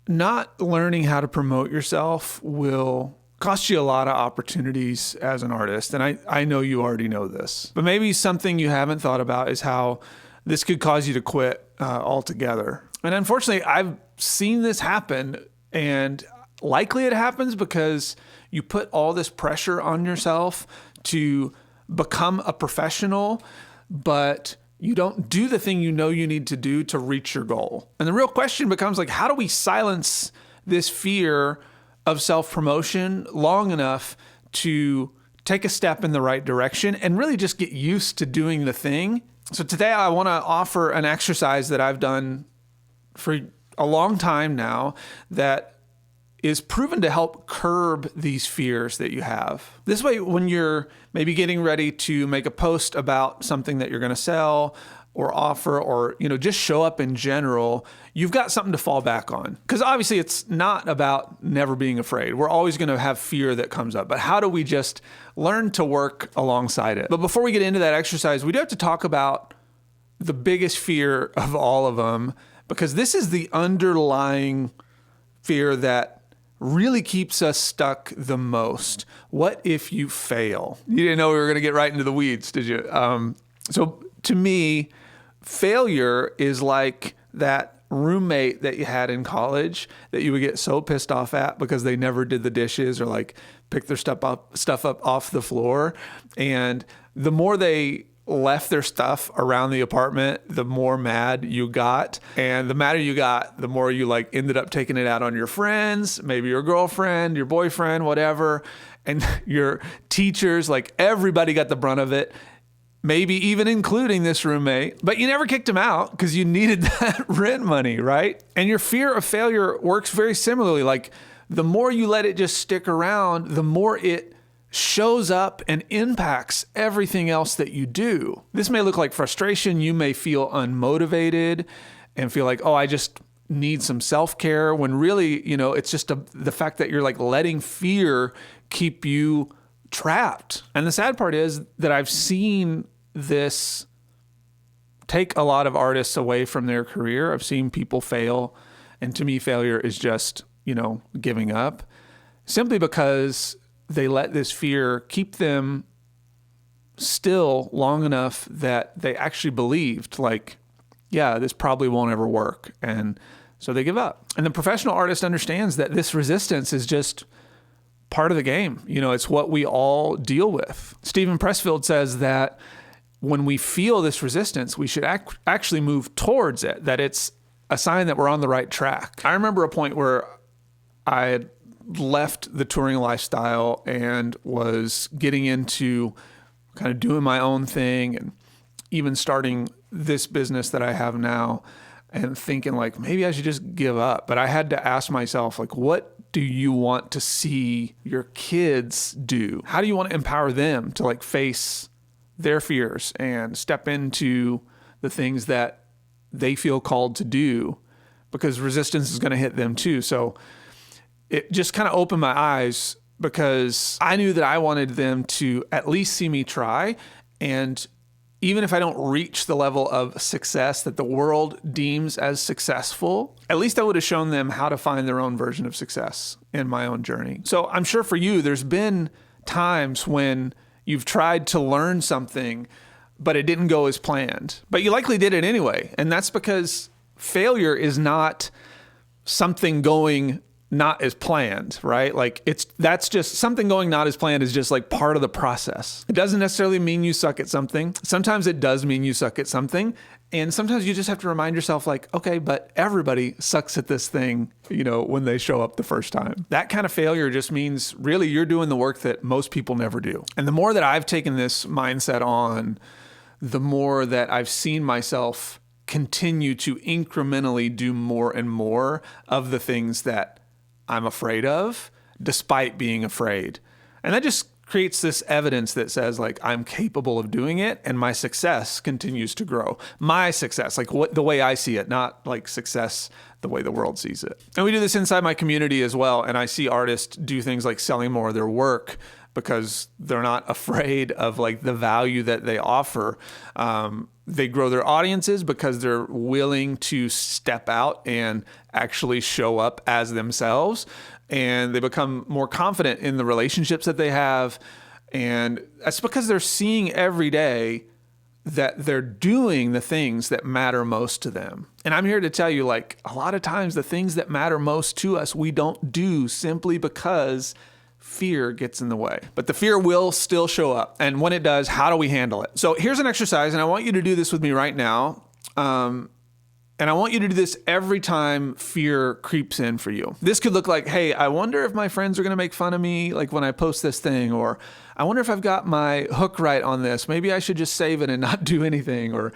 not learning how to promote yourself will cost you a lot of opportunities as an artist. And I know you already know this, but maybe something you haven't thought about is how this could cause you to quit altogether. And unfortunately, I've seen this happen, and likely it happens because you put all this pressure on yourself to become a professional, but you don't do the thing you know you need to do to reach your goal. And the real question becomes like, how do we silence this fear of self-promotion long enough to take a step in the right direction and really just get used to doing the thing? So today I want to offer an exercise that I've done for a long time now that is proven to help curb these fears that you have. This way, when you're maybe getting ready to make a post about something that you're going to sell or offer, or, just show up in general, you've got something to fall back on. Because obviously it's not about never being afraid. We're always going to have fear that comes up, but how do we just learn to work alongside it? But before we get into that exercise, we do have to talk about the biggest fear of all of them, because this is the underlying fear that really keeps us stuck the most. What if you fail? You didn't know we were going to get right into the weeds, did you? So to me, failure is like that roommate that you had in college that you would get so pissed off at because they never did the dishes or like picked their stuff up off the floor. And the more they left their stuff around the apartment, the more mad you got. And the madder you got, the more you like ended up taking it out on your friends, maybe your girlfriend, your boyfriend, whatever, and your teachers. Like everybody got the brunt of it, maybe even including this roommate. But you never kicked him out because you needed that rent money, right? And your fear of failure works very similarly. Like the more you let it just stick around, the more it shows up and impacts everything else that you do. This may look like frustration. You may feel unmotivated and feel like, oh, I just need some self-care, when really, it's just the fact that you're like letting fear keep you trapped. And the sad part is that I've seen this take a lot of artists away from their career. I've seen people fail. And to me, failure is just, giving up, simply because they let this fear keep them still long enough that they actually believed like, yeah, this probably won't ever work. And so they give up. And the professional artist understands that this resistance is just part of the game. It's what we all deal with. Stephen Pressfield says that when we feel this resistance, we should actually move towards it, that it's a sign that we're on the right track. I remember a point where I had left the touring lifestyle and was getting into kind of doing my own thing and even starting this business that I have now, and thinking like, maybe I should just give up. But I had to ask myself, like, what do you want to see your kids do? How do you want to empower them to like face their fears and step into the things that they feel called to do? Because resistance is going to hit them too. So it just kind of opened my eyes, because I knew that I wanted them to at least see me try. And even if I don't reach the level of success that the world deems as successful, at least I would have shown them how to find their own version of success in my own journey. So I'm sure for you, there's been times when you've tried to learn something, but it didn't go as planned, but you likely did it anyway. And that's because failure is not something going not as planned, right? Like that's just something going not as planned is just like part of the process. It doesn't necessarily mean you suck at something. Sometimes it does mean you suck at something. And sometimes you just have to remind yourself like, okay, but everybody sucks at this thing, when they show up the first time. That kind of failure just means really you're doing the work that most people never do. And the more that I've taken this mindset on, the more that I've seen myself continue to incrementally do more and more of the things that I'm afraid of, despite being afraid. And that just creates this evidence that says like, I'm capable of doing it, and my success continues to grow. My success, like the way I see it, not like success the way the world sees it. And we do this inside my community as well. And I see artists do things like selling more of their work because they're not afraid of like the value that they offer. They grow their audiences because they're willing to step out and actually show up as themselves. And they become more confident in the relationships that they have. And that's because they're seeing every day that they're doing the things that matter most to them. And I'm here to tell you, like, a lot of times the things that matter most to us, we don't do simply because fear gets in the way. But the fear will still show up. And when it does, how do we handle it? So here's an exercise, and I want you to do this with me right now. And I want you to do this every time fear creeps in for you. This could look like, hey, I wonder if my friends are going to make fun of me like when I post this thing, or I wonder if I've got my hook right on this. Maybe I should just save it and not do anything, or,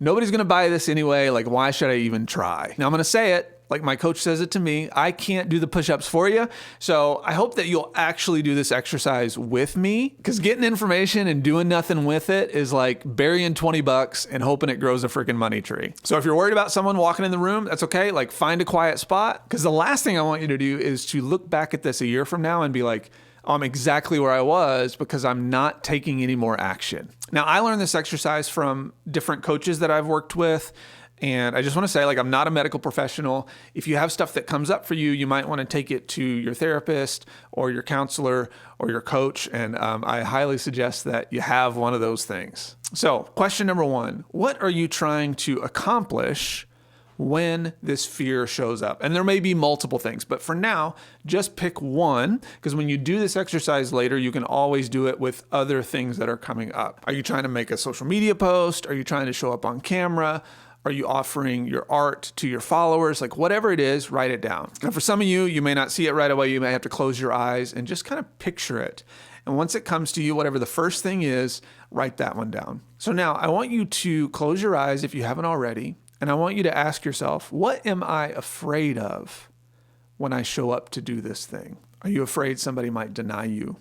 nobody's going to buy this anyway. Like, why should I even try? Now I'm going to say it like my coach says it to me. I can't do the push-ups for you. So I hope that you'll actually do this exercise with me, because getting information and doing nothing with it is like burying $20 and hoping it grows a freaking money tree. So if you're worried about someone walking in the room, that's okay. Like, find a quiet spot, because the last thing I want you to do is to look back at this a year from now and be like, oh, I'm exactly where I was because I'm not taking any more action. Now, I learned this exercise from different coaches that I've worked with. And I just want to say, like, I'm not a medical professional. If you have stuff that comes up for you, you might want to take it to your therapist or your counselor or your coach. And I highly suggest that you have one of those things. So question number one, what are you trying to accomplish when this fear shows up? And there may be multiple things, but for now, just pick one, because when you do this exercise later, you can always do it with other things that are coming up. Are you trying to make a social media post? Are you trying to show up on camera? Are you offering your art to your followers? Like, whatever it is, write it down. Now, for some of you, you may not see it right away. You may have to close your eyes and just kind of picture it. And once it comes to you, whatever the first thing is, write that one down. So now I want you to close your eyes if you haven't already. And I want you to ask yourself, what am I afraid of when I show up to do this thing? Are you afraid somebody might deny you?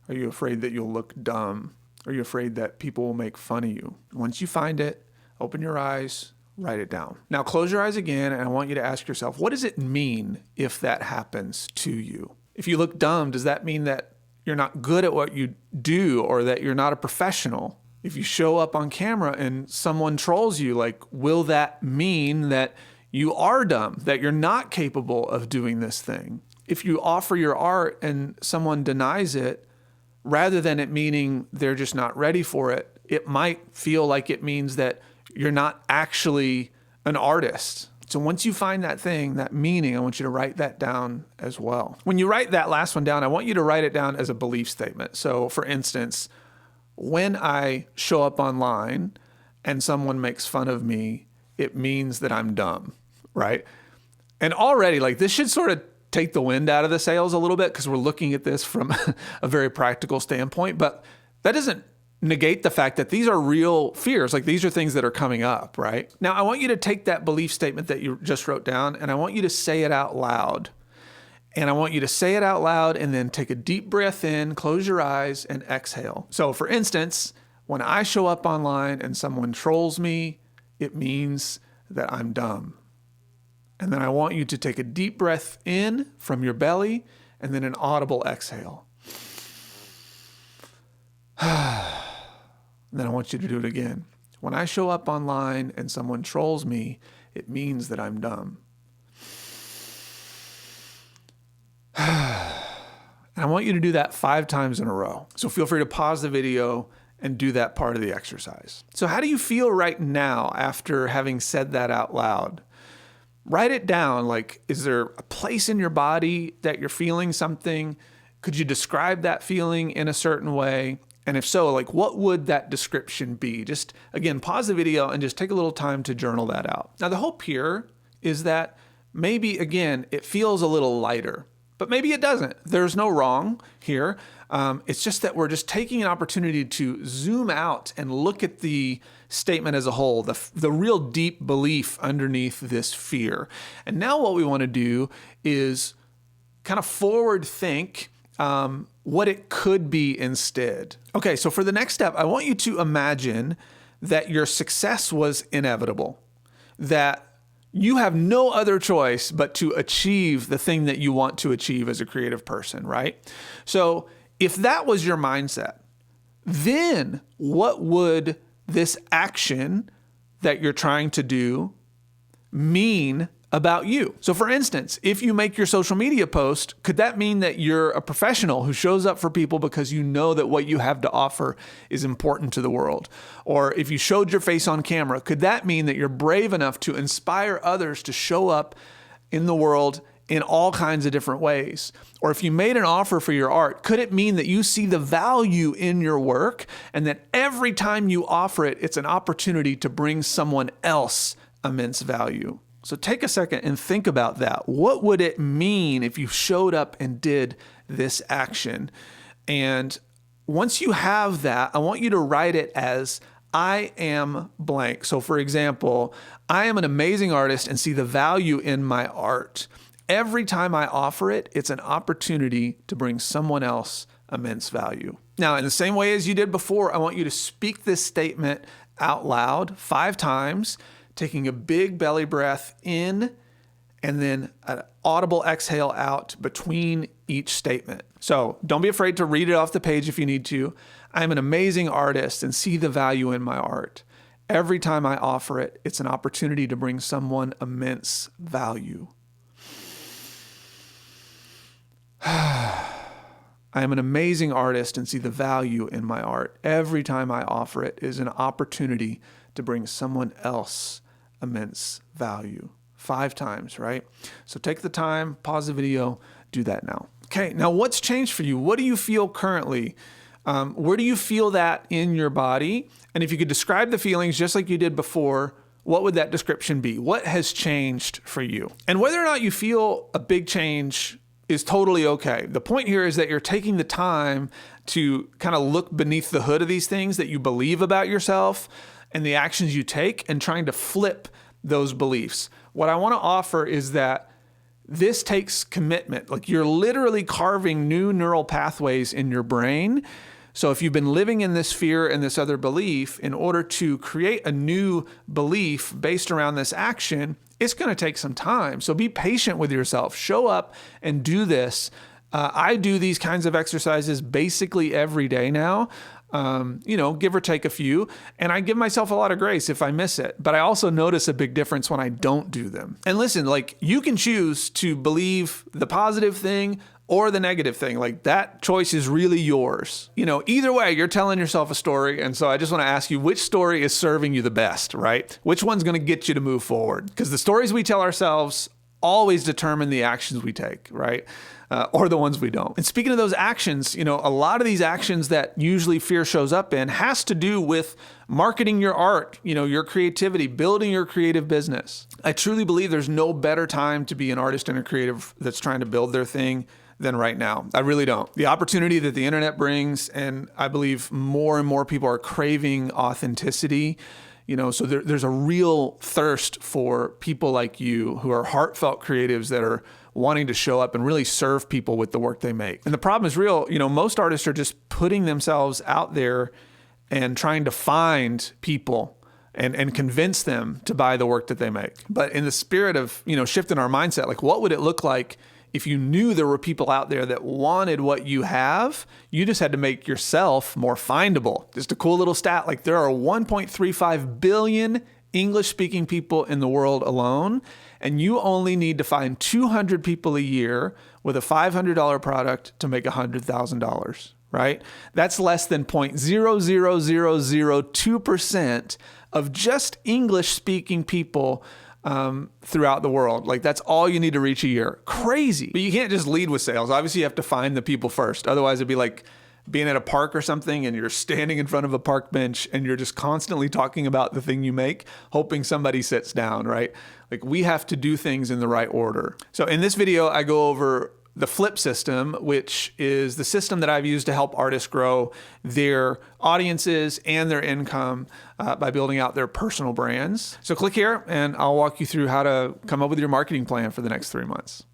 Are you afraid that you'll look dumb? Are you afraid that people will make fun of you? Once you find it, open your eyes, write it down. Now close your eyes again, and I want you to ask yourself, what does it mean if that happens to you? If you look dumb, does that mean that you're not good at what you do, or that you're not a professional? If you show up on camera and someone trolls you, like, will that mean that you are dumb, that you're not capable of doing this thing? If you offer your art and someone denies it, rather than it meaning they're just not ready for it, it might feel like it means that you're not actually an artist. So once you find that thing, that meaning, I want you to write that down as well. When you write that last one down, I want you to write it down as a belief statement. So for instance, when I show up online and someone makes fun of me, it means that I'm dumb, right? And already, like, this should sort of take the wind out of the sails a little bit, because we're looking at this from a very practical standpoint, but that doesn't negate the fact that these are real fears. Like, these are things that are coming up, right? Now, I want you to take that belief statement that you just wrote down, and I want you to say it out loud. And I want you to say it out loud and then take a deep breath in, close your eyes, and exhale. So for instance, when I show up online and someone trolls me, it means that I'm dumb. And then I want you to take a deep breath in from your belly and then an audible exhale. Then I want you to do it again. When I show up online and someone trolls me, it means that I'm dumb. And I want you to do that 5 times in a row. So feel free to pause the video and do that part of the exercise. So how do you feel right now after having said that out loud? Write it down. Like, is there a place in your body that you're feeling something? Could you describe that feeling in a certain way? And if so, like, what would that description be? Just, again, pause the video and just take a little time to journal that out. Now, the hope here is that maybe, again, it feels a little lighter, but maybe it doesn't. There's no wrong here. It's just that we're just taking an opportunity to zoom out and look at the statement as a whole, the real deep belief underneath this fear. And now what we want to do is kind of forward think what it could be instead. Okay, so for the next step, I want you to imagine that your success was inevitable, that you have no other choice but to achieve the thing that you want to achieve as a creative person, right? So if that was your mindset, then what would this action that you're trying to do mean about you? So for instance, if you make your social media post, could that mean that you're a professional who shows up for people because you know that what you have to offer is important to the world? Or if you showed your face on camera, could that mean that you're brave enough to inspire others to show up in the world in all kinds of different ways? Or if you made an offer for your art, could it mean that you see the value in your work and that every time you offer it, it's an opportunity to bring someone else immense value? So take a second and think about that. What would it mean if you showed up and did this action? And once you have that, I want you to write it as I am blank. So for example, I am an amazing artist and see the value in my art. Every time I offer it, it's an opportunity to bring someone else immense value. Now, in the same way as you did before, I want you to speak this statement out loud 5 times, taking a big belly breath in and then an audible exhale out between each statement. So don't be afraid to read it off the page if you need to. I am an amazing artist and see the value in my art. Every time I offer it, it's an opportunity to bring someone immense value. I am an amazing artist and see the value in my art. Every time I offer it is an opportunity to bring someone else immense value. 5 times, right? So take the time, pause the video, do that now. Okay, now what's changed for you? What do you feel currently? Where do you feel that in your body? And if you could describe the feelings just like you did before, what would that description be? What has changed for you? And whether or not you feel a big change is totally okay. The point here is that you're taking the time to kind of look beneath the hood of these things that you believe about yourself and the actions you take and trying to flip those beliefs. What I want to offer is that this takes commitment. Like you're literally carving new neural pathways in your brain. So if you've been living in this fear and this other belief, in order to create a new belief based around this action, it's going to take some time. So be patient with yourself. Show up and do this. I do these kinds of exercises basically every day now. Give or take a few, and I give myself a lot of grace if I miss it, but I also notice a big difference when I don't do them. And listen, like you can choose to believe the positive thing or the negative thing. Like that choice is really yours. Either way, you're telling yourself a story. And so I just want to ask you, which story is serving you the best, right? Which one's going to get you to move forward? Because the stories we tell ourselves always determine the actions we take, right? Or the ones we don't. And speaking of those actions, a lot of these actions that usually fear shows up in has to do with marketing your art, your creativity, building your creative business. I truly believe there's no better time to be an artist and a creative that's trying to build their thing than right now. I really don't. The opportunity that the internet brings, and I believe more and more people are craving authenticity. So there's a real thirst for people like you who are heartfelt creatives that are wanting to show up and really serve people with the work they make. And the problem is real. Most artists are just putting themselves out there and trying to find people and convince them to buy the work that they make. But in the spirit of, shifting our mindset, like what would it look like if you knew there were people out there that wanted what you have? You just had to make yourself more findable. Just a cool little stat, like there are 1.35 billion English-speaking people in the world alone, and you only need to find 200 people a year with a $500 product to make $100,000, right? That's less than 0.00002% of just English-speaking people throughout the world. Like that's all you need to reach a year. Crazy. But you can't just lead with sales. Obviously, you have to find the people first. Otherwise, it'd be like being at a park or something and you're standing in front of a park bench and you're just constantly talking about the thing you make, hoping somebody sits down, right? Like we have to do things in the right order. So in this video, I go over the flip system, which is the system that I've used to help artists grow their audiences and their income by building out their personal brands. So click here and I'll walk you through how to come up with your marketing plan for the next 3 months.